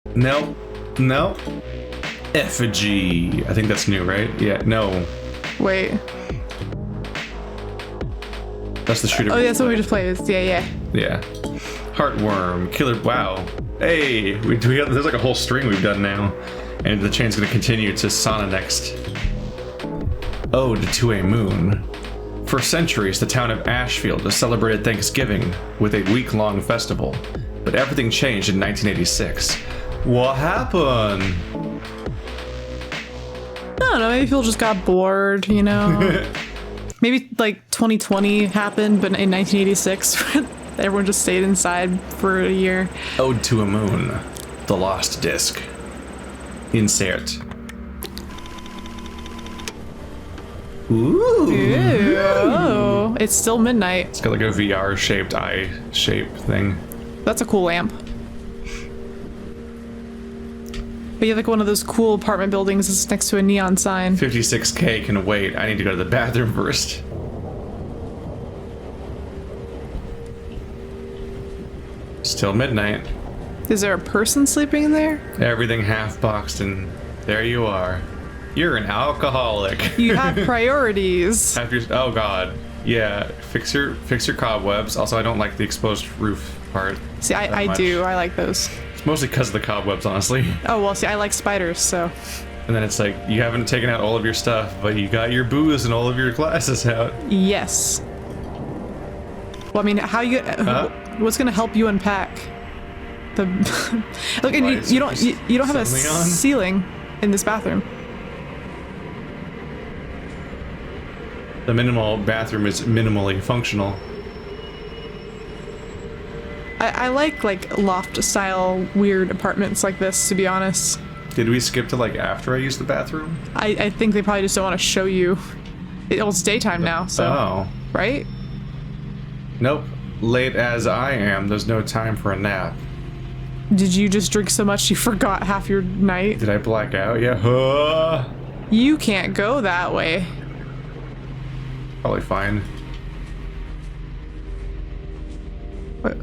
No. No. Effigy. I think that's new, right? Yeah, no. Wait. That's the shooter. Oh, yeah, that's what we just played. Yeah. Yeah. Heartworm. Killer. Wow. Hey, there's like a whole string we've done now. And the chain's going to continue to Sana next. Ode to a Moon. For centuries, the town of Ashfield has celebrated Thanksgiving with a week-long festival. But everything changed in 1986. What happened? I don't know, maybe people just got bored, you know? Maybe like 2020 happened, but in 1986, everyone just stayed inside for a year. Ode to a Moon. The Lost Disc. Insert. Ooh. Ew. Oh, it's still midnight. It's got like a VR-shaped eye shape thing. That's a cool lamp. But you have like one of those cool apartment buildings that's next to a neon sign. 56K can wait. I need to go to the bathroom first. Still midnight. Is there a person sleeping in there? Everything half boxed, and there you are. You're an alcoholic. You have priorities. Oh god. Yeah. Fix your cobwebs. Also, I don't like the exposed roof part. See, I do. I like those. It's mostly because of the cobwebs, honestly. Oh, well, see, I like spiders, so. And then it's like, you haven't taken out all of your stuff, but you got your booze and all of your glasses out. Yes. Well, I mean, how you... what's going to help you unpack? The... Look, and you don't have a ceiling in this bathroom. The minimal bathroom is minimally functional. I like loft style weird apartments like this, to be honest. Did we skip to like after I used the bathroom? I think they probably just don't want to show you. It's daytime now, so. Oh. Right? Nope. Late as I am, there's no time for a nap. Did you just drink so much you forgot half your night? Did I black out? Yeah. You can't go that way. Probably fine. What?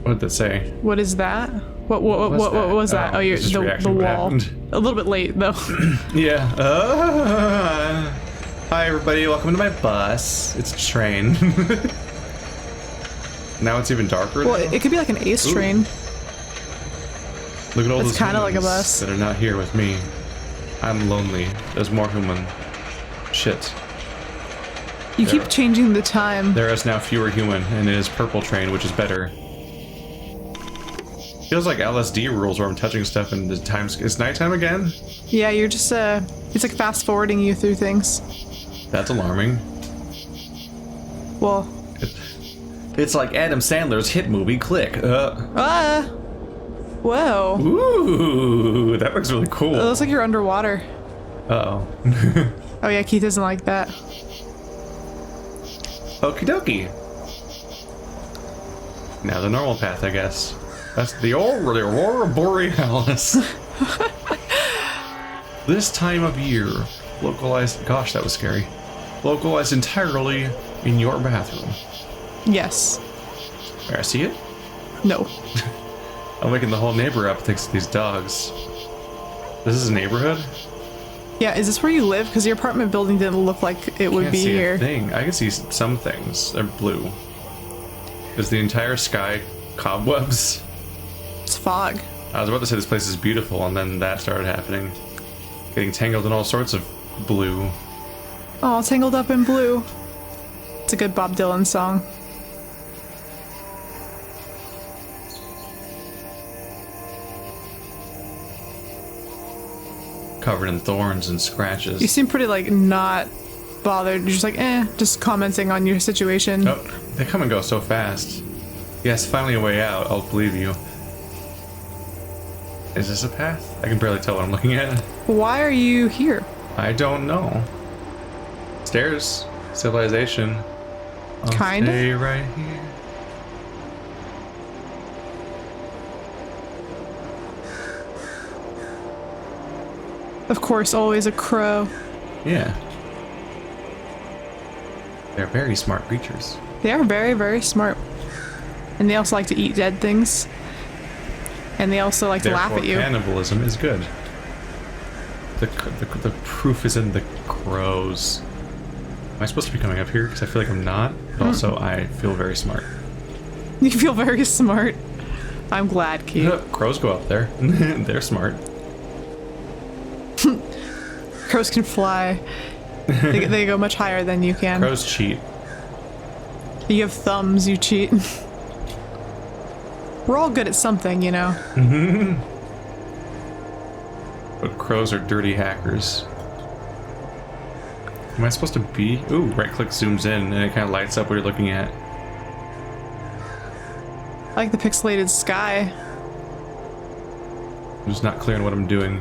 What did that say? What is that? What was that? Oh, you're the wall. A little bit late though. Yeah. Hi everybody, welcome to my bus. It's a train. Now it's even darker. Well, it could be like an ace train. Look at all those It's kind of like a humans bus. that are not here with me. I'm lonely. There's more human. Shit. You keep changing the time. There is now fewer human, and it is purple train, which is better. Feels like LSD rules where I'm touching stuff and the time's... It's nighttime again? Yeah, you're just it's like fast forwarding you through things. That's alarming. Well. It's like Adam Sandler's hit movie, Click. Whoa. Ooh, that looks really cool. It looks like you're underwater. Uh-oh. Oh yeah, Keith doesn't like that. Okie dokie. Now the normal path, I guess. That's the Aurora Borealis. This time of year, localized... Gosh, that was scary. Localized entirely in your bathroom. Yes. There, I see it? No. I'm waking the whole neighbor up thanks to these dogs. This is a neighborhood? Yeah, is this where you live? Because your apartment building didn't look like it would be here. I can't see a thing. I can see some things. They're blue. Is the entire sky cobwebs? It's fog. I was about to say this place is beautiful, and then that started happening. Getting tangled in all sorts of blue. Oh, tangled up in blue. It's a good Bob Dylan song. Covered in thorns and scratches. You seem pretty not bothered. You're just just commenting on your situation. Oh, they come and go so fast. Yes, finally a way out. I'll believe you. Is this a path? I can barely tell what I'm looking at. Why are you here? I don't know. Stairs. Civilization. I'll Kinda? stay right here. Of course, always a crow. Yeah. They're very smart creatures. They are very, very smart. And they also like to eat dead things. And they also like to laugh at you. Cannibalism is good. The proof is in the crows. Am I supposed to be coming up here? Because I feel like I'm not, but also I feel very smart. You feel very smart. I'm glad, Keith. Crows go up there. They're smart. Crows can fly. They go much higher than you can. Crows cheat. You have thumbs, you cheat. We're all good at something, you know. But crows are dirty hackers. Am I supposed to be? Ooh, right click zooms in and it kind of lights up what you're looking at. I like the pixelated sky. I'm just not clear on what I'm doing.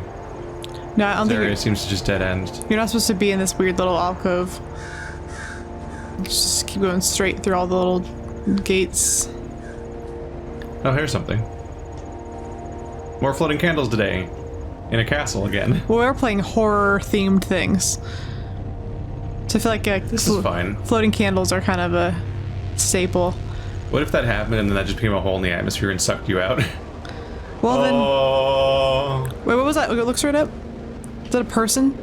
No, I don't This think area seems to just dead end. you're not supposed to be in this weird little alcove. Just keep going straight through all the little gates. Oh, here's something. More floating candles today. In a castle again. Well, we're playing horror-themed things. So I feel like This is fine. floating candles are kind of a staple. What if that happened and then that just became a hole in the atmosphere and sucked you out? Well Oh. then, wait, what was that? It looks right up. Is that a person?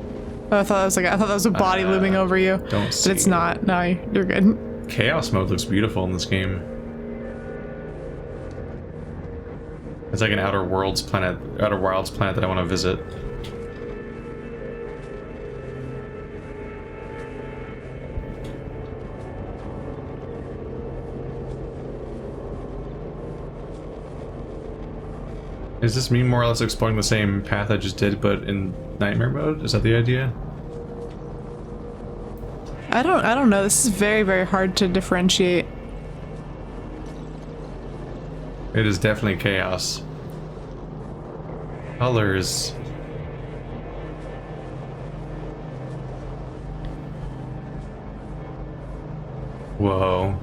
Oh, I thought that was a body looming over you. Don't see. But it's not. No, you're good. Chaos mode looks beautiful in this game. It's like an Outer Wilds planet that I want to visit. Is this me more or less exploring the same path I just did, but in nightmare mode? Is that the idea? I don't know. This is very, very hard to differentiate. It is definitely chaos. Colors. Whoa.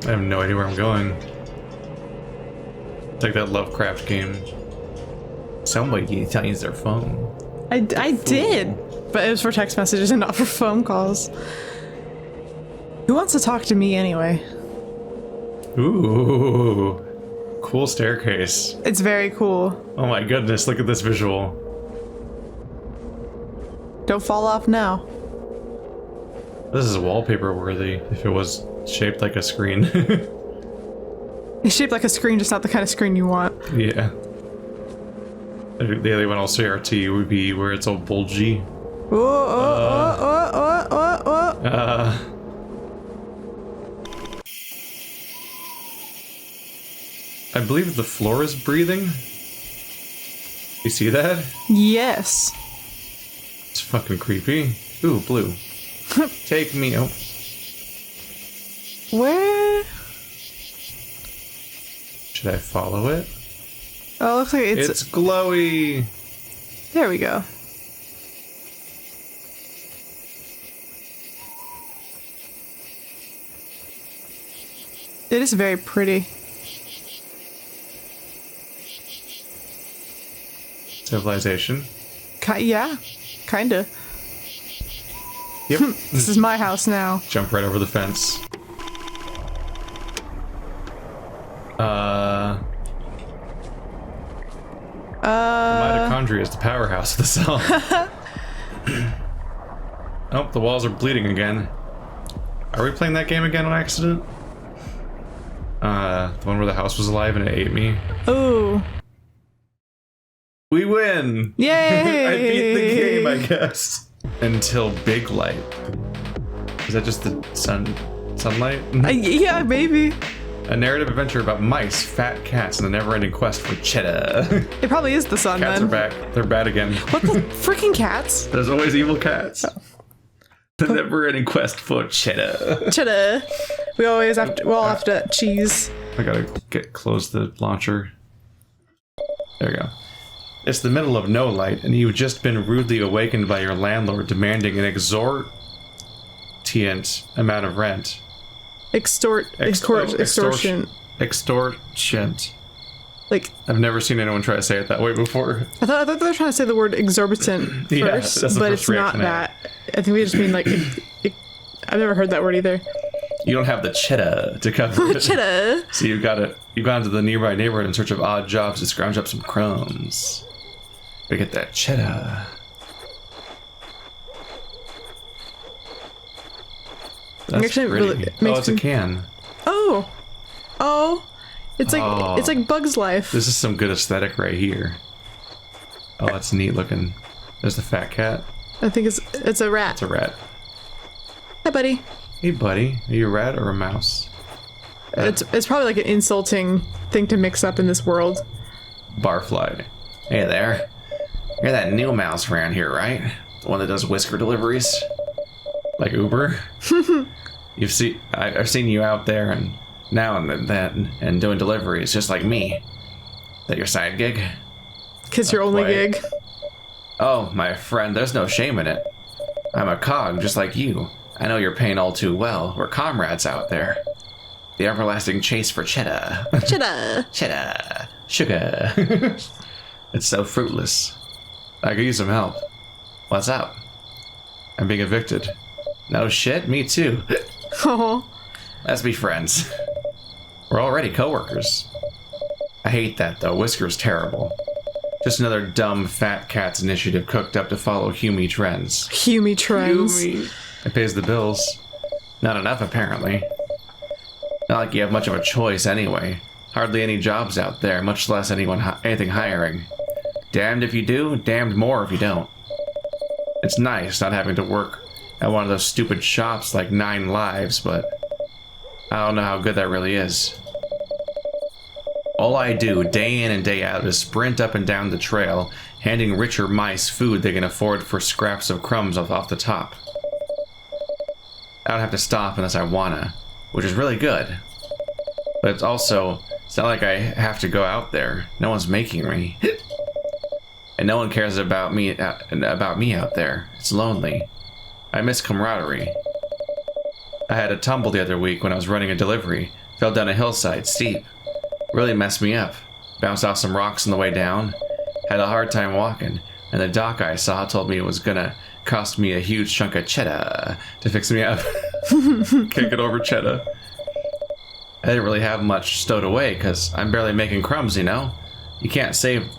I have no idea where I'm going. It's like that Lovecraft game. Somebody needs to use their phone. I did, but it was for text messages and not for phone calls. Who wants to talk to me anyway? Ooh. Cool staircase. It's very cool. Oh my goodness, look at this visual. Don't fall off now. This is wallpaper worthy if it was shaped like a screen. It's shaped like a screen, just not the kind of screen you want. Yeah. The other one, also CRT, would be where it's all bulgy. I believe the floor is breathing. You see that? Yes. It's fucking creepy. Ooh, blue. Take me out. Where? Should I follow it? Oh, it looks like It's glowy. There we go. It is very pretty. Civilization. Yeah, kinda. Yep. This is my house now. Jump right over the fence. Mitochondria is the powerhouse of the cell. Oh, the walls are bleeding again. Are we playing that game again on accident? The one where the house was alive and it ate me. Ooh. We win! Yay! I beat the game, I guess. Until Biglight. Is that just the sunlight? Yeah, maybe. A narrative adventure about mice, fat cats, and the never-ending quest for cheddar. It probably is the sun Cats then. are back. They're bad again. What the freaking cats? There's always evil cats. The never-ending quest for cheddar. Cheddar. We always have to. We'll have to cheese. I gotta close the launcher. There we go. It's the middle of no light, and you've just been rudely awakened by your landlord demanding an exorbitant amount of rent. Extortion. Extortion. Like, I've never seen anyone try to say it that way before. I thought they were trying to say the word exorbitant first, Yeah, that's the but first it's not reaction I had. that. I think we just mean like. I've never heard that word either. You don't have the cheddar to cover it. Cheddar. So you've gone to the nearby neighborhood in search of odd jobs to scrounge up some crumbs. We get that cheddar. That's Actually, pretty. really, It's a can. Oh, it's like Bug's Life. This is some good aesthetic right here. Oh, that's neat looking. There's the fat cat. I think it's a rat. It's a rat. Hi, buddy. Hey, buddy. Are you a rat or a mouse? It's probably like an insulting thing to mix up in this world. Barfly. Hey there. You're that new mouse around here, right? The one that does whisker deliveries? Like Uber? I've seen you out there and now and then and doing deliveries just like me. Is that your side gig? Because your only gig. Oh, my friend, there's no shame in it. I'm a cog just like you. I know your pain all too well. We're comrades out there. The everlasting chase for cheddar. Cheddar. Cheddar. Sugar. It's so fruitless. I could use some help. What's up? I'm being evicted. No shit, me too. Oh. Let's be friends. We're already coworkers. I hate that though. Whisker's terrible. Just another dumb fat cat's initiative cooked up to follow Hume trends. Hume trends. It pays the bills. Not enough, apparently. Not like you have much of a choice anyway. Hardly any jobs out there, much less anything hiring. Damned if you do, damned more if you don't. It's nice not having to work at one of those stupid shops like 9 Lives, but I don't know how good that really is. All I do day in and day out is sprint up and down the trail, handing richer mice food they can afford for scraps of crumbs off the top. I don't have to stop unless I wanna, which is really good. But it's not like I have to go out there. No one's making me. And no one cares about me out there. It's lonely. I miss camaraderie. I had a tumble the other week when I was running a delivery. Fell down a hillside, steep. Really messed me up. Bounced off some rocks on the way down. Had a hard time walking. And the doc I saw told me it was gonna cost me a huge chunk of cheddar to fix me up. Can't get over cheddar. I didn't really have much stowed away because I'm barely making crumbs, you know? You can't save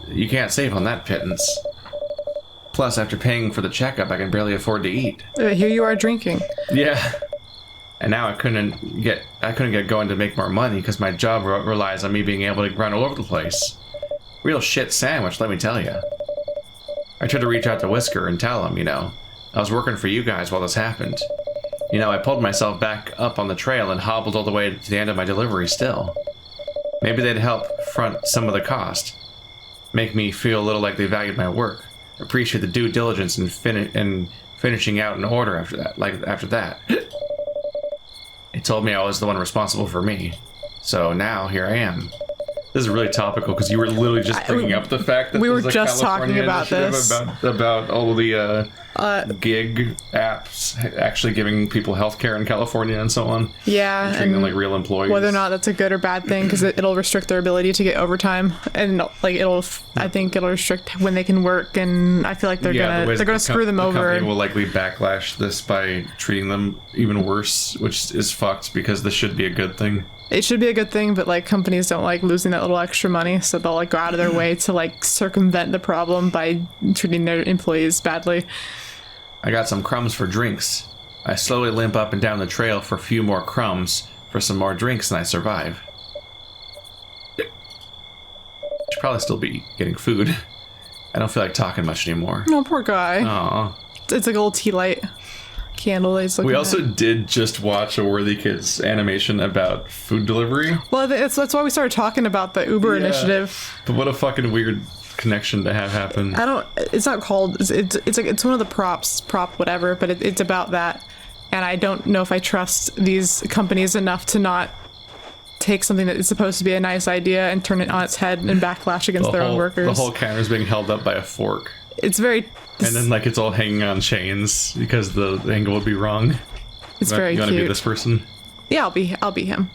on that pittance. Plus, after paying for the checkup, I can barely afford to eat. Here you are drinking. Yeah. And now I couldn't get going to make more money because my job relies on me being able to run all over the place. Real shit sandwich, let me tell you. I tried to reach out to Whisker and tell him, I was working for you guys while this happened. I pulled myself back up on the trail and hobbled all the way to the end of my delivery still. Maybe they'd help front some of the cost. Make me feel a little like they valued my work. Appreciate the due diligence in finishing out an order after that. They told me I was the one responsible for me. So now, here I am. This is really topical because you were literally just bringing up the fact that we were just talking about this. About all of the gig apps actually giving people healthcare in California and so on. Yeah, and treating them like real employees. Whether or not that's a good or bad thing, because it'll restrict their ability to get overtime, and I think it'll restrict when they can work, and I feel like they're gonna screw them over. The company will likely backlash this by treating them even worse, which is fucked because this should be a good thing. It should be a good thing, but companies don't like losing that little extra money, so they'll go out of their way to circumvent the problem by treating their employees badly. I got some crumbs for drinks. I slowly limp up and down the trail for a few more crumbs for some more drinks, and I survive. Should probably still be getting food. I don't feel like talking much anymore. Oh, poor guy. Aw. It's like a little tea light candle that he's looking We at. also did just watch a Worthy Kids animation about food delivery. Well, that's why we started talking about the Uber initiative. But what a fucking weird connection to have happen. It's not called, it's one of the prop whatever, but it's about that. And I don't know if I trust these companies enough to not take something that is supposed to be a nice idea and turn it on its head and backlash against their own workers. The whole camera's being held up by a fork. It's very... And then it's all hanging on chains because the angle would be wrong. It's very cute. You want to be this person? Yeah, I'll be him.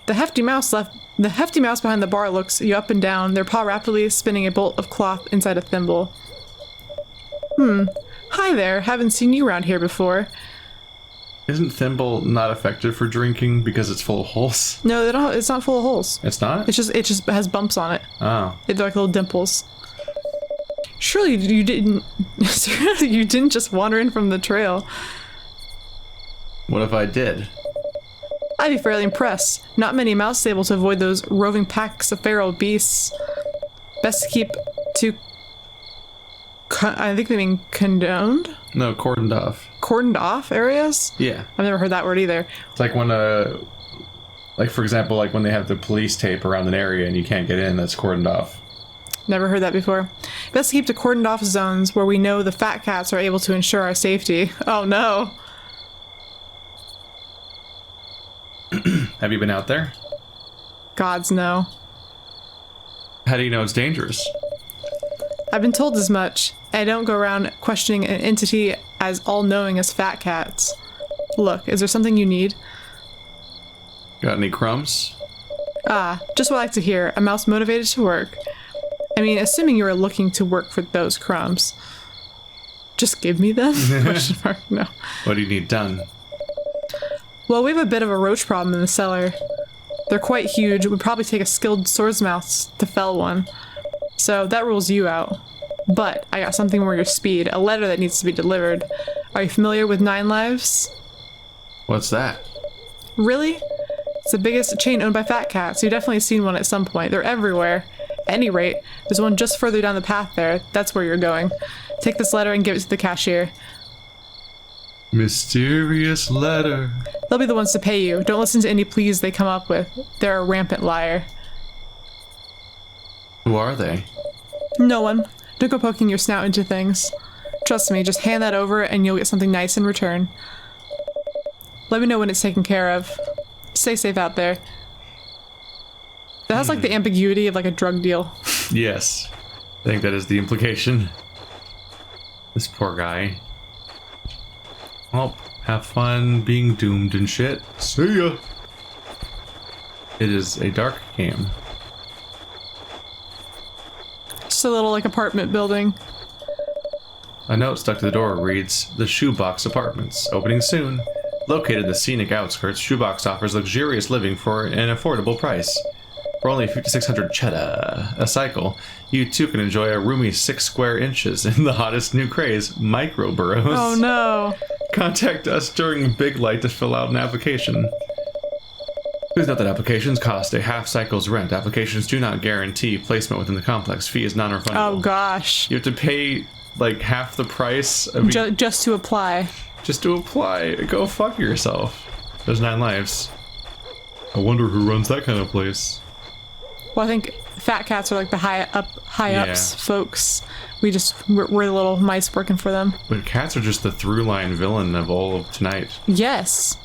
The hefty mouse behind the bar looks you up and down, their paw rapidly spinning a bolt of cloth inside a thimble. Hi there, haven't seen you around here before. Isn't thimble not effective for drinking because it's full of holes? No, they don't. It's not full of holes. It's not? It just has bumps on it. Oh. They're like little dimples. Surely you didn't. Surely you didn't just wander in from the trail. What if I did? I'd be fairly impressed. Not many mouse able to avoid those roving packs of feral beasts. Best to keep to. I think they mean condoned? No, cordoned off. Cordoned off areas? Yeah. I've never heard that word either. It's like when like for example, like when they have the police tape around an area and you can't get in, that's cordoned off. Never heard that before. Best to keep to cordoned off zones where we know the fat cats are able to ensure our safety. Oh no. Have you been out there? Gods no. How do you know it's dangerous? I've been told as much. I don't go around questioning an entity as all-knowing as fat cats. Look, is there something you need? Got any crumbs? Ah, just what I like to hear. A mouse motivated to work. I mean, assuming you are looking to work for those crumbs. Just give me them? Question mark, no. What do you need done? Well, we have a bit of a roach problem in the cellar. They're quite huge. It would probably take a skilled swordsmith to fell one. So that rules you out. But I got something more your speed. A letter that needs to be delivered. Are you familiar with 9 Lives? What's that? Really? It's the biggest chain owned by fat cats. You've definitely seen one at some point. They're everywhere. At any rate, there's one just further down the path there. That's where you're going. Take this letter and give it to the cashier. Mysterious letter. They'll be the ones to pay you. Don't listen to any pleas they come up with. They're a rampant liar. Who are they? No one. Don't go poking your snout into things. Trust me, just hand that over and you'll get something nice in return. Let me know when it's taken care of. Stay safe out there. That has like the ambiguity of like a drug deal. Yes. I think that is the implication. This poor guy. Well, have fun being doomed and shit. See ya! It is a dark game. Just a little like apartment building. A note stuck to the door reads, "The Shoebox Apartments, opening soon. Located in the scenic outskirts, Shoebox offers luxurious living for an affordable price. For only 5,600 cheddar a cycle, you too can enjoy a roomy 6 square inches in the hottest new craze, micro burrows. Oh no. Contact us during Biglight to fill out an application. Please note that applications cost a half cycle's rent. Applications do not guarantee placement within the complex. Fee is non-refundable." Oh gosh. You have to pay like half the price Just to apply. just to apply. Go fuck yourself. There's 9 lives. I wonder who runs that kind of place. Well, I think fat cats are like the high ups Yeah. folks. We're the little mice working for them. But cats are just the through line villain of all of tonight, Yes.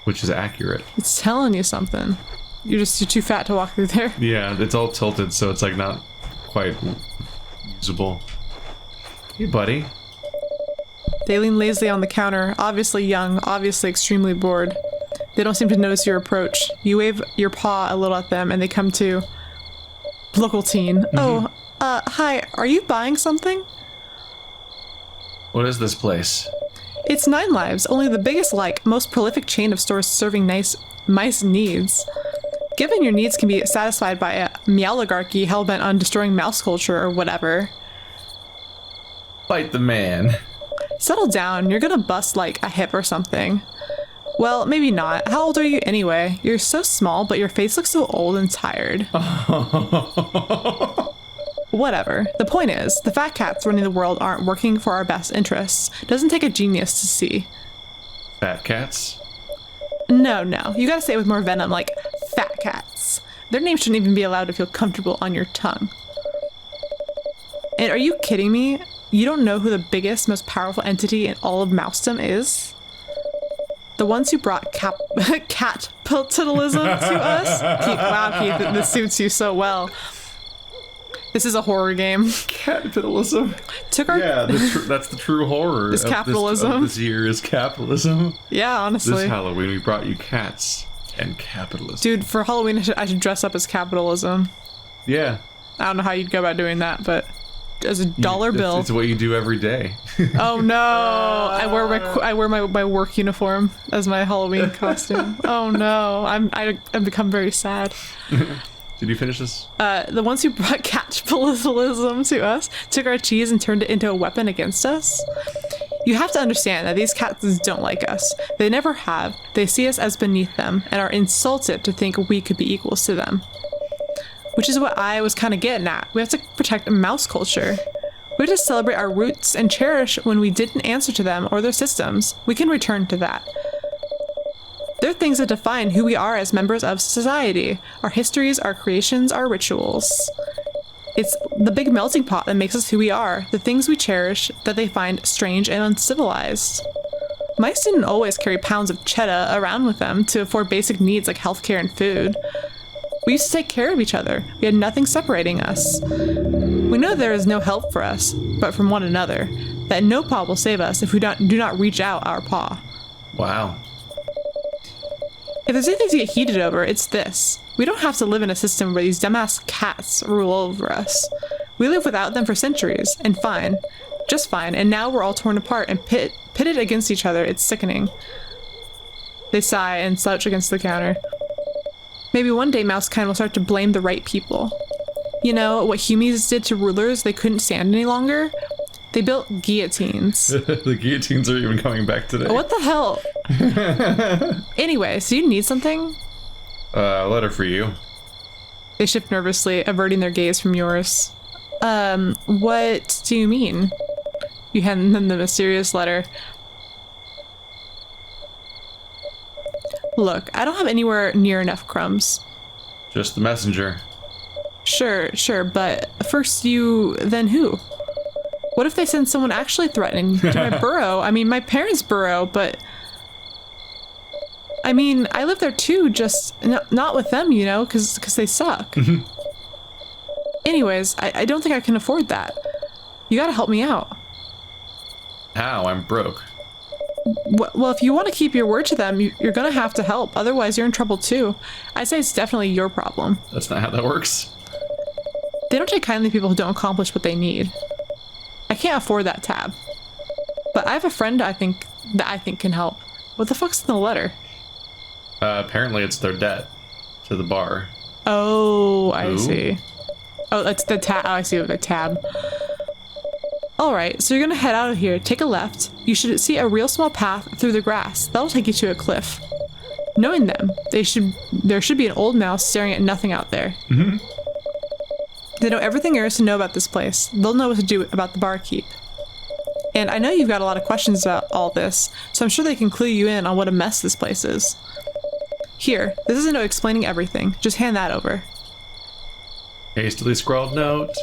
which is accurate. It's telling you something. You're too fat to walk through there. Yeah, it's all tilted, so it's like not quite usable. Hey, buddy. They lean lazily on the counter, obviously young, obviously extremely bored. They don't seem to notice your approach. You wave your paw a little at them and they come to. Local teen. Oh, hi, are you buying something? What is this place? It's 9 Lives, only the biggest most prolific chain of stores serving nice mice needs. Given your needs can be satisfied by a meowligarchy hellbent on destroying mouse culture or whatever. Fight the man. Settle down, you're gonna bust like a hip or something. Well, maybe not. How old are you anyway? You're so small, but your face looks so old and tired. Whatever. The point is, the fat cats running the world aren't working for our best interests. Doesn't take a genius to see. Fat cats? No. You gotta say it with more venom, like fat cats. Their name shouldn't even be allowed to feel comfortable on your tongue. And are you kidding me? You don't know who the biggest, most powerful entity in all of mousedom is? The ones who brought capitalism to us? Wow, Keith, this suits you so well. This is a horror game. Capitalism? Took our... Yeah, that's the true horror Is capitalism. of this year is capitalism. Yeah, honestly. This Halloween we brought you cats and capitalism. Dude, for Halloween I should dress up as capitalism. Yeah. I don't know how you'd go about doing that, but... dollar bill. It's what you do every day. Oh no! I wear my work uniform as my Halloween costume. Oh no! I've become very sad. Did you finish this? The ones who brought capitalism to us took our cheese and turned it into a weapon against us. You have to understand that these cats don't like us. They never have. They see us as beneath them and are insulted to think we could be equals to them. Which is what I was kind of getting at. We have to protect mouse culture. We have to celebrate our roots and cherish when we didn't answer to them or their systems. We can return to that. They're things that define who we are as members of society. Our histories, our creations, our rituals. It's the big melting pot that makes us who we are. The things we cherish that they find strange and uncivilized. Mice didn't always carry pounds of cheddar around with them to afford basic needs like healthcare and food. We used to take care of each other. We had nothing separating us. We know there is no help for us, but from one another. That no paw will save us if we do not reach out our paw. Wow. If there's anything to get heated over, it's this. We don't have to live in a system where these dumbass cats rule over us. We lived without them for centuries, and fine. Just fine, and now we're all torn apart and pitted against each other. It's sickening. They sigh and slouch against the counter. Maybe one day Mousekind will start to blame the right people. You know, what humans did to rulers they couldn't stand any longer? They built guillotines. The guillotines are even coming back today. What the hell? Anyway, so you need something? A letter for you. They shift nervously, averting their gaze from yours. What do you mean? You hand them the mysterious letter. Look, I don't have anywhere near enough crumbs. Just the messenger. Sure, but first you, then who? What if they send someone actually threatening to my burrow? I mean, my parents' burrow, but... I mean, I live there too, just not with them, you know, because they suck. Anyways, I don't think I can afford that. You gotta help me out. How? I'm broke. Well, if you want to keep your word to them, you're gonna have to help. Otherwise, you're in trouble too. I say it's definitely your problem. That's not how that works. They don't take kindly to people who don't accomplish what they need. I can't afford that tab. But I have a friend I think can help. What the fuck's in the letter? Apparently it's their debt to the bar. Oh, I Ooh. see. Oh, that's the tab. Oh, I see the tab. Alright, so you're gonna head out of here, take a left. You should see a real small path through the grass. That'll take you to a cliff. Knowing them, there should be an old mouse staring at nothing out there. Mm-hmm. They know everything there is to know about this place. They'll know what to do about the barkeep. And I know you've got a lot of questions about all this, so I'm sure they can clue you in on what a mess this place is. Here, this isn't no explaining everything. Just hand that over. Hastily scrawled note.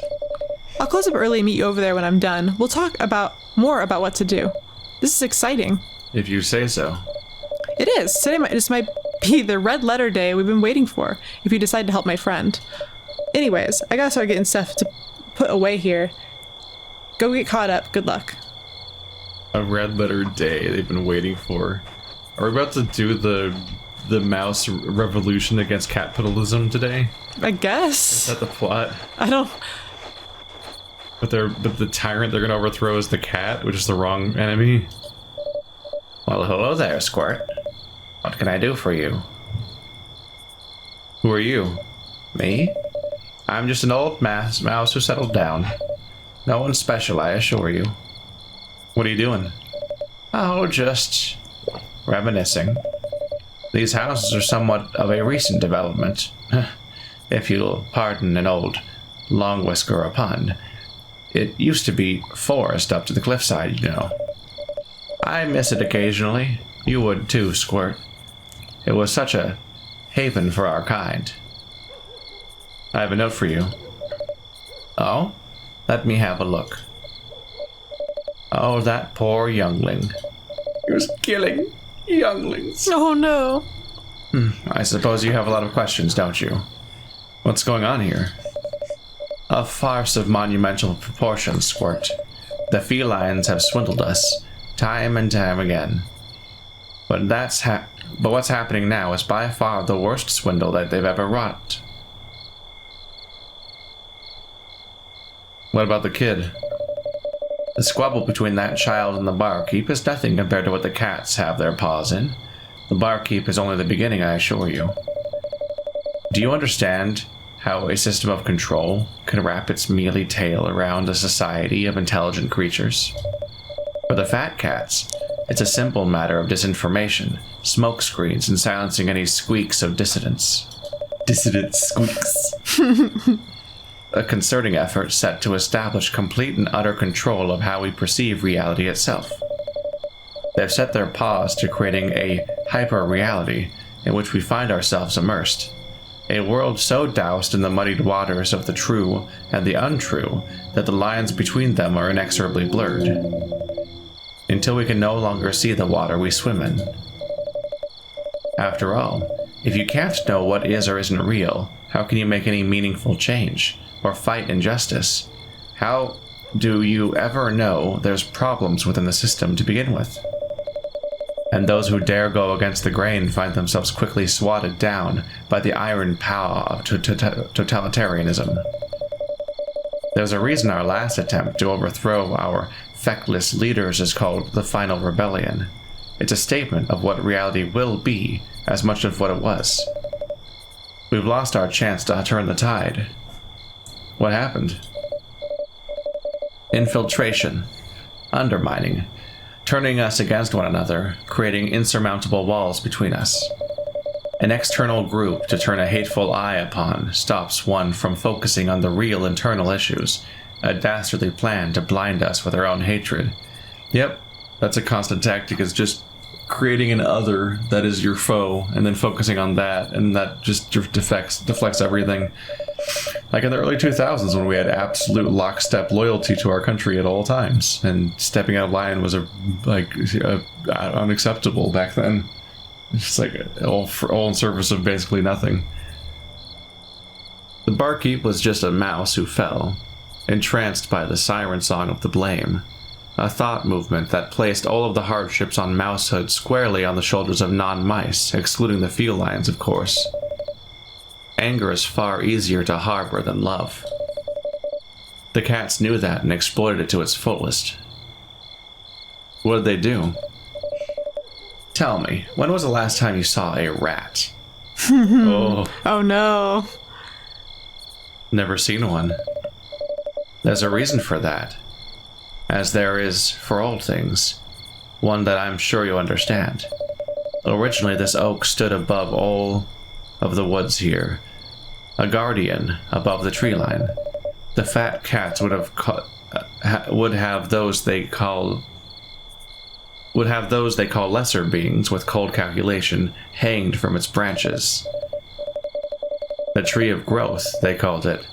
I'll close up early and meet you over there when I'm done. We'll talk more about what to do. This is exciting. If you say so. It is. This might be the red letter day we've been waiting for, if you decide to help my friend. Anyways, I gotta start getting stuff to put away here. Go get caught up. Good luck. A red letter day they've been waiting for. Are we about to do the mouse revolution against capitalism today? I guess. Is that the plot? I don't... But the tyrant they're gonna overthrow is the cat, which is the wrong enemy. Well, hello there, Squirt. What can I do for you? Who are you? Me? I'm just an old mouse who settled down. No one special, I assure you. What are you doing? Oh, just reminiscing. These houses are somewhat of a recent development. If you'll pardon an old long whisker or pun. It used to be forest up to the cliffside, you know. I miss it occasionally. You would too, Squirt. It was such a haven for our kind. I have a note for you. Oh? Let me have a look. Oh, that poor youngling. He was killing younglings. Oh no. I suppose you have a lot of questions, don't you? What's going on here? A farce of monumental proportions, Squirt. The felines have swindled us, time and time again. But what's happening now is by far the worst swindle that they've ever wrought. What about the kid? The squabble between that child and the barkeep is nothing compared to what the cats have their paws in. The barkeep is only the beginning, I assure you. Do you understand how a system of control can wrap its mealy tail around a society of intelligent creatures? For the fat cats, it's a simple matter of disinformation, smoke screens, and silencing any squeaks of dissidents. Dissident squeaks. A concerted effort set to establish complete and utter control of how we perceive reality itself. They've set their paws to creating a hyper-reality in which we find ourselves immersed. A world so doused in the muddied waters of the true and the untrue that the lines between them are inexorably blurred, until we can no longer see the water we swim in. After all, if you can't know what is or isn't real, how can you make any meaningful change, or fight injustice? How do you ever know there's problems within the system to begin with? And those who dare go against the grain find themselves quickly swatted down by the iron power of totalitarianism. There's a reason our last attempt to overthrow our feckless leaders is called the Final Rebellion. It's a statement of what reality will be as much as what it was. We've lost our chance to turn the tide. What happened? Infiltration, undermining, turning us against one another, creating insurmountable walls between us. An external group to turn a hateful eye upon stops one from focusing on the real internal issues, a dastardly plan to blind us with our own hatred. Yep, that's a constant tactic, is just creating an other that is your foe, and then focusing on that, and that just deflects everything. Like in the early 2000s when we had absolute lockstep loyalty to our country at all times, and stepping out of line was unacceptable back then. It's just like all in service of basically nothing. The barkeep was just a mouse who fell, entranced by the siren song of the blame. A thought movement that placed all of the hardships on mousehood squarely on the shoulders of non-mice, excluding the felines, of course. Anger is far easier to harbor than love. The cats knew that and exploited it to its fullest. What did they do? Tell me, when was the last time you saw a rat? Oh no. Never seen one. There's a reason for that, as there is for all things, one that I'm sure you understand. Originally, this oak stood above all of the woods here, a guardian above the tree line. The fat cats would have those they call lesser beings with cold calculation hanged from its branches. The tree of growth, they called it.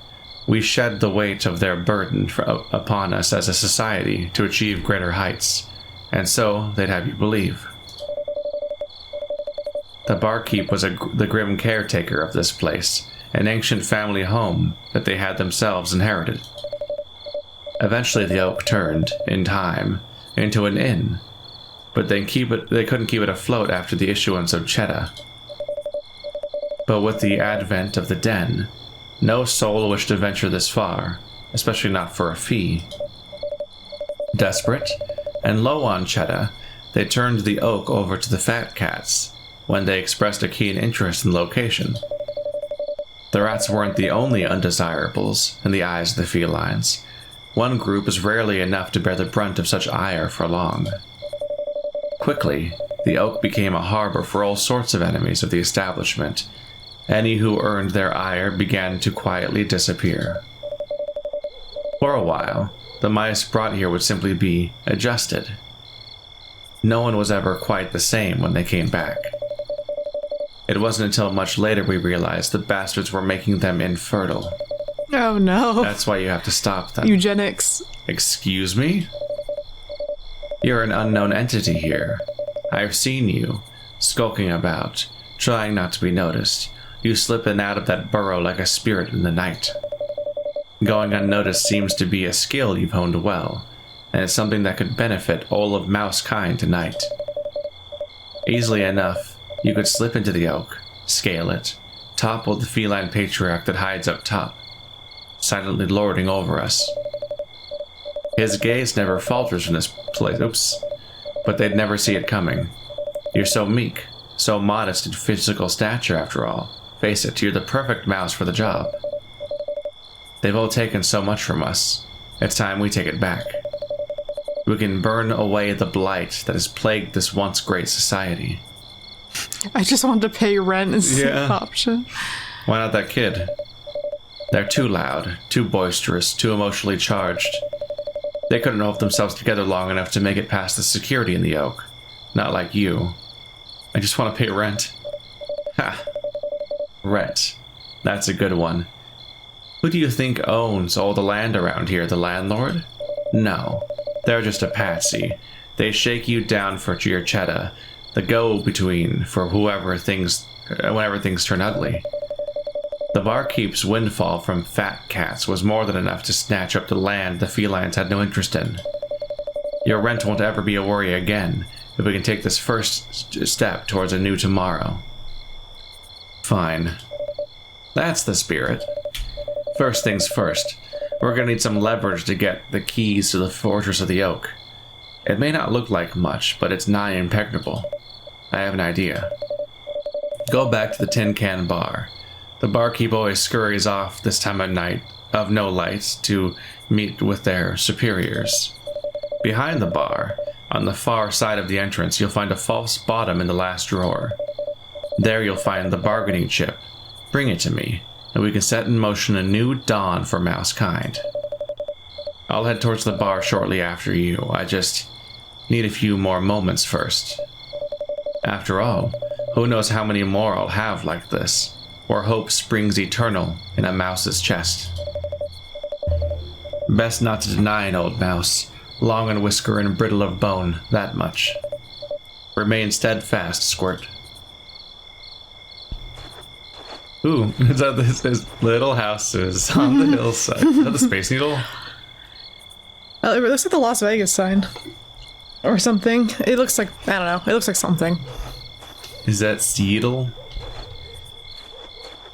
We shed the weight of their burden upon us as a society to achieve greater heights, and so they'd have you believe. The barkeep was the grim caretaker of this place, an ancient family home that they had themselves inherited. Eventually the oak turned, in time, into an inn, but they couldn't keep it afloat after the issuance of Cheddar. But with the advent of the den, no soul wished to venture this far, especially not for a fee. Desperate, and low on Cheddar, they turned the oak over to the fat cats, when they expressed a keen interest in location. The rats weren't the only undesirables in the eyes of the felines. One group was rarely enough to bear the brunt of such ire for long. Quickly, the oak became a harbor for all sorts of enemies of the establishment. Any who earned their ire began to quietly disappear. For a while, the mice brought here would simply be adjusted. No one was ever quite the same when they came back. It wasn't until much later we realized the bastards were making them infertile. Oh no. That's why you have to stop them. Eugenics. Excuse me? You're an unknown entity here. I've seen you, skulking about, trying not to be noticed. You slip in and out of that burrow like a spirit in the night. Going unnoticed seems to be a skill you've honed well, and it's something that could benefit all of mouse kind tonight. Easily enough, you could slip into the oak, scale it, topple the feline patriarch that hides up top, silently lording over us. His gaze never falters from this place. Oops. But they'd never see it coming. You're so meek, so modest in physical stature after all. Face it, you're the perfect mouse for the job. They've all taken so much from us. It's time we take it back. We can burn away the blight that has plagued this once great society. I just wanted to pay rent as an option. Why not that kid? They're too loud, too boisterous, too emotionally charged. They couldn't hold themselves together long enough to make it past the security in the oak. Not like you. I just want to pay rent. Ha! Rent. That's a good one. Who do you think owns all the land around here? The landlord? No. They're just a patsy. They shake you down for your cheddar. The go-between for whenever things turn ugly. The barkeep's windfall from fat cats was more than enough to snatch up the land the felines had no interest in. Your rent won't ever be a worry again if we can take this first step towards a new tomorrow. Fine. That's the spirit. First things first, we're gonna need some leverage to get the keys to the Fortress of the Oak. It may not look like much, but it's nigh impregnable. I have an idea. Go back to the tin can bar. The barkeep always scurries off this time of night, of no lights, to meet with their superiors. Behind the bar, on the far side of the entrance, you'll find a false bottom in the last drawer. There you'll find the bargaining chip. Bring it to me, and we can set in motion a new dawn for mouse kind. I'll head towards the bar shortly after you. I just need a few more moments first. After all, who knows how many more I'll have like this, where hope springs eternal in a mouse's chest. Best not to deny an old mouse, long in whisker and brittle of bone, that much. Remain steadfast, Squirt. Ooh, is that this little houses on the hillside? Is that the Space Needle? Oh, it looks like the Las Vegas sign. Or something. It looks like, I don't know, it looks like something. Is that Seattle?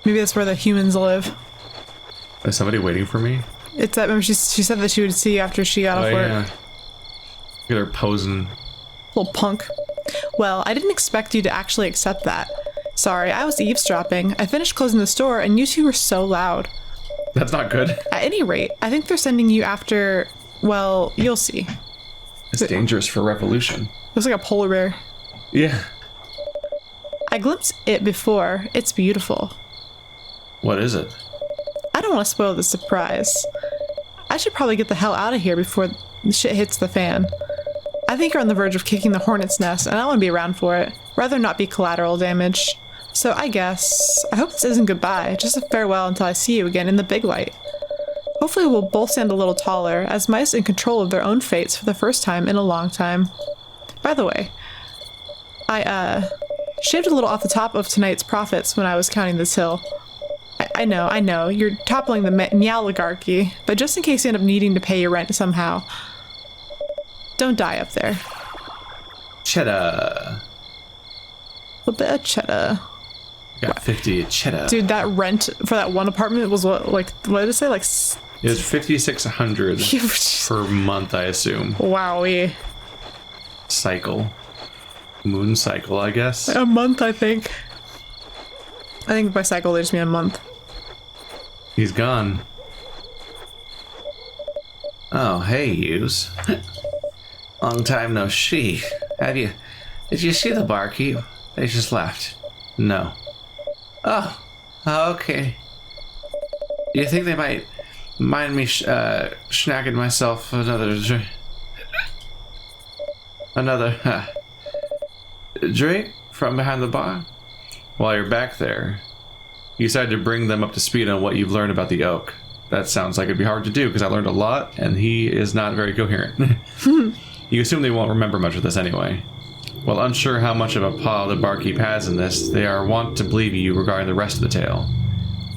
Maybe that's where the humans live. Is somebody waiting for me? It's that, remember she said that she would see you after she got off work. Yeah. Look at her posing. Little punk. Well, I didn't expect you to actually accept that. Sorry, I was eavesdropping. I finished closing the store and you two were so loud. That's not good. At any rate, I think they're sending you after, well, you'll see. It's dangerous for revolution. Looks like a polar bear. Yeah. I glimpsed it before. It's beautiful. What is it? I don't want to spoil the surprise. I should probably get the hell out of here before the shit hits the fan. I think you're on the verge of kicking the hornet's nest, and I want to be around for it. Rather not be collateral damage. So I hope this isn't goodbye, just a farewell until I see you again in the Biglight. Hopefully we'll both stand a little taller, as mice in control of their own fates for the first time in a long time. By the way, I shaved a little off the top of tonight's profits when I was counting this hill. I know, you're toppling the meowligarchy, but just in case you end up needing to pay your rent somehow, don't die up there. Cheddar. A bit of cheddar. Got 50 cheddar. Dude, that rent for that one apartment was what did it say? Like, it was $5,600 per month, I assume. Wowie. Cycle. Moon cycle, I guess. A month, I think. I think by cycle they just mean a month. He's gone. Oh, hey, yous. Long time no see. Did you see the barkeep? They just left. No. Oh, okay. You think they might mind me snagging myself another drink from behind the bar? While you're back there, you decide to bring them up to speed on what you've learned about the oak. That sounds like it'd be hard to do because I learned a lot and he is not very coherent. You assume they won't remember much of this anyway. While unsure how much of a paw the barkeep has in this, they are wont to believe you regarding the rest of the tale.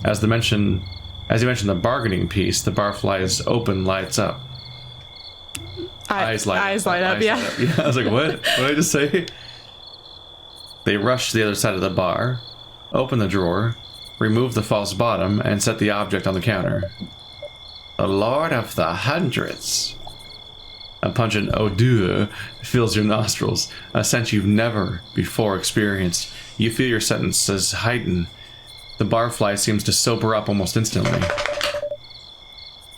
As you mentioned the bargaining piece, the barfly's open lights up. Eyes light up, yeah. I was like, what? What did I just say? They rush to the other side of the bar, open the drawer, remove the false bottom, and set the object on the counter. The Lord of the Hundreds. A pungent odeur fills your nostrils, a scent you've never before experienced. You feel your senses heighten. The barfly seems to sober up almost instantly.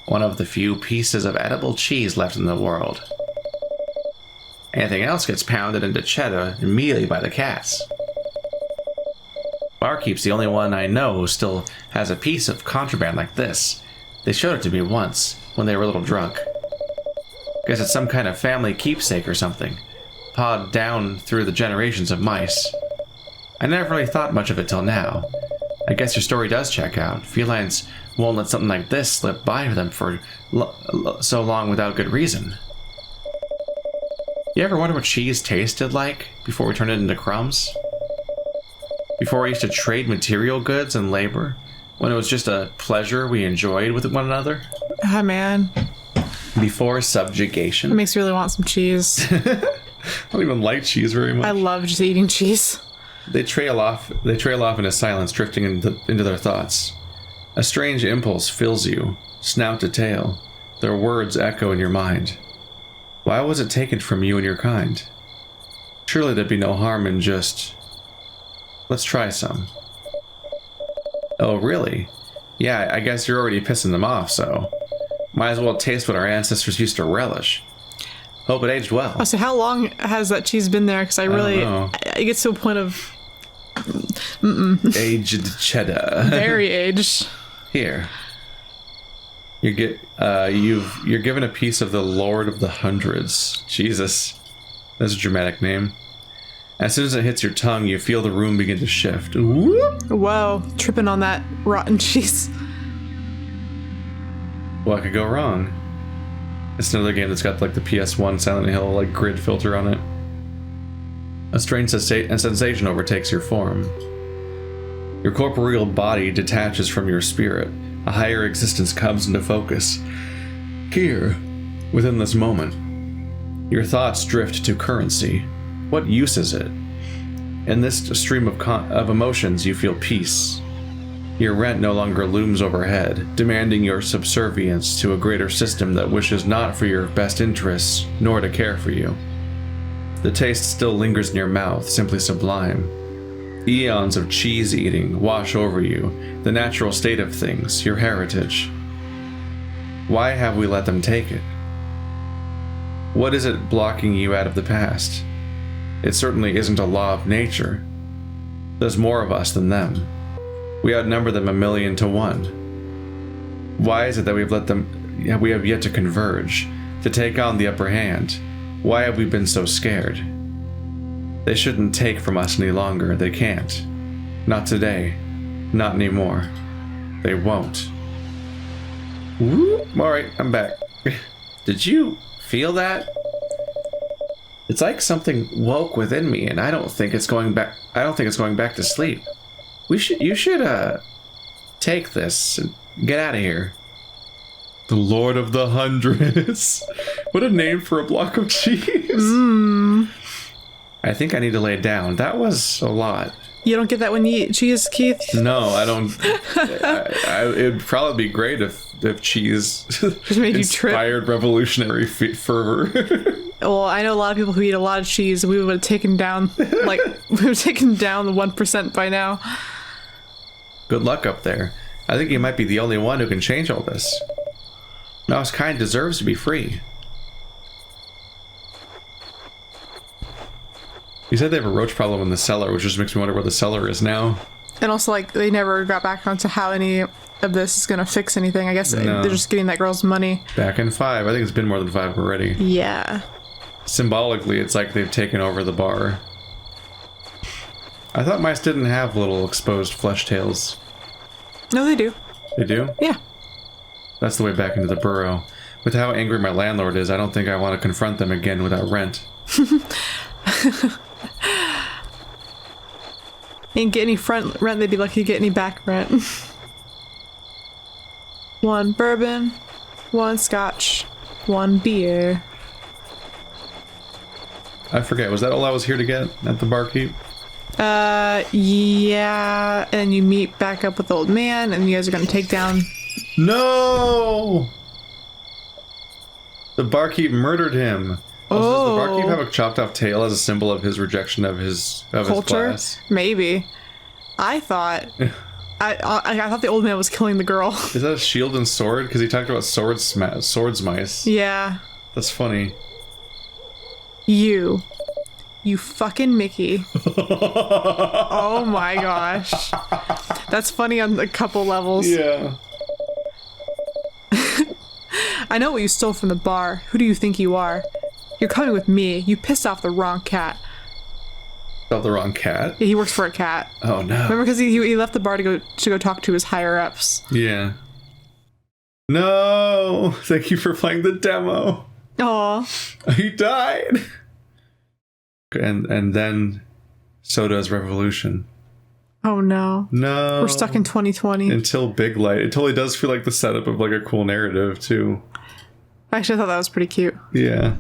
One of the few pieces of edible cheese left in the world. Anything else gets pounded into cheddar immediately by the cats. Barkeep's the only one I know who still has a piece of contraband like this. They showed it to me once, when they were a little drunk. Guess it's some kind of family keepsake or something, pawed down through the generations of mice. I never really thought much of it till now. I guess your story does check out. Felines won't let something like this slip by them for so long without good reason. You ever wonder what cheese tasted like before we turned it into crumbs? Before we used to trade material goods and labor? When it was just a pleasure we enjoyed with one another? Ah, man. Before subjugation? It makes me really want some cheese. I don't even like cheese very much. I love just eating cheese. They trail off into silence, drifting into their thoughts. A strange impulse fills you, snout to tail. Their words echo in your mind. Why was it taken from you and your kind? Surely there'd be no harm in just... Let's try some. Oh, really? Yeah, I guess you're already pissing them off, so... Might as well taste what our ancestors used to relish. Hope it aged well. Oh, so how long has that cheese been there? Because I really... It gets to a point of... Aged cheddar. Very aged. Here. You're given a piece of the Lord of the Hundreds. Jesus. That's a dramatic name. As soon as it hits your tongue, you feel the room begin to shift. Whoa, tripping on that rotten cheese. What could go wrong? It's another game that's got like the PS1 Silent Hill like grid filter on it. A strange sensation overtakes your form. Your corporeal body detaches from your spirit. A higher existence comes into focus. Here, within this moment, your thoughts drift to currency. What use is it? In this stream of emotions, you feel peace. Your rent no longer looms overhead, demanding your subservience to a greater system that wishes not for your best interests, nor to care for you. The taste still lingers in your mouth, simply sublime. Eons of cheese eating wash over you, the natural state of things, your heritage. Why have we let them take it? What is it blocking you out of the past? It certainly isn't a law of nature. There's more of us than them. We outnumber them 1,000,000 to 1. Why is it that we have yet to converge, to take on the upper hand? Why have we been so scared? They shouldn't take from us any longer. They can't. Not today. Not anymore. They won't. Alright, I'm back. Did you feel that? It's like something woke within me, and I don't think it's going back to sleep. You should take this and get out of here. The Lord of the Hundreds. What a name for a block of cheese. I think I need to lay it down. That was a lot. You don't get that when you eat cheese, Keith? No, I don't. It'd probably be great if cheese just made you trip. Inspired revolutionary fervor. Well, I know a lot of people who eat a lot of cheese. We would have taken down, the 1% by now. Good luck up there. I think you might be the only one who can change all this. Mouse kind deserves to be free. You said they have a roach problem in the cellar, which just makes me wonder where the cellar is now. And also, they never got back onto how any of this is going to fix anything. I guess they're just getting that girl's money. Back in 5. I think it's been more than 5 already. Yeah. Symbolically, it's like they've taken over the bar. I thought mice didn't have little exposed flesh tails. No, they do. They do? Yeah. That's the way back into the burrow. With how angry my landlord is, I don't think I want to confront them again without rent. Ain't get any front rent, they'd be lucky to get any back rent. 1 bourbon, 1 scotch, 1 beer. I forget, was that all I was here to get at the barkeep? Yeah, and you meet back up with the old man, and you guys are gonna take down... No! The barkeep murdered him. Also, does the barkeep Oh. have a chopped off tail as a symbol of his rejection of his Culture? class? Maybe. I thought I thought the old man was killing the girl. Is that a shield and sword? Because he talked about swords mice. Yeah. That's funny. You fucking Mickey. Oh my gosh. That's funny on a couple levels. Yeah. I know what you stole from the bar. Who do you think you are? You're coming with me. You pissed off the wrong cat. Got the wrong cat? Yeah, he works for a cat. Oh no. Remember, because he left the bar to go talk to his higher ups. Yeah. No! Thank you for playing the demo. Aw. He died! And then so does Revolution. Oh no. No. We're stuck in 2020. Until Biglight. It totally does feel like the setup of like a cool narrative too. Actually, I thought that was pretty cute. Yeah.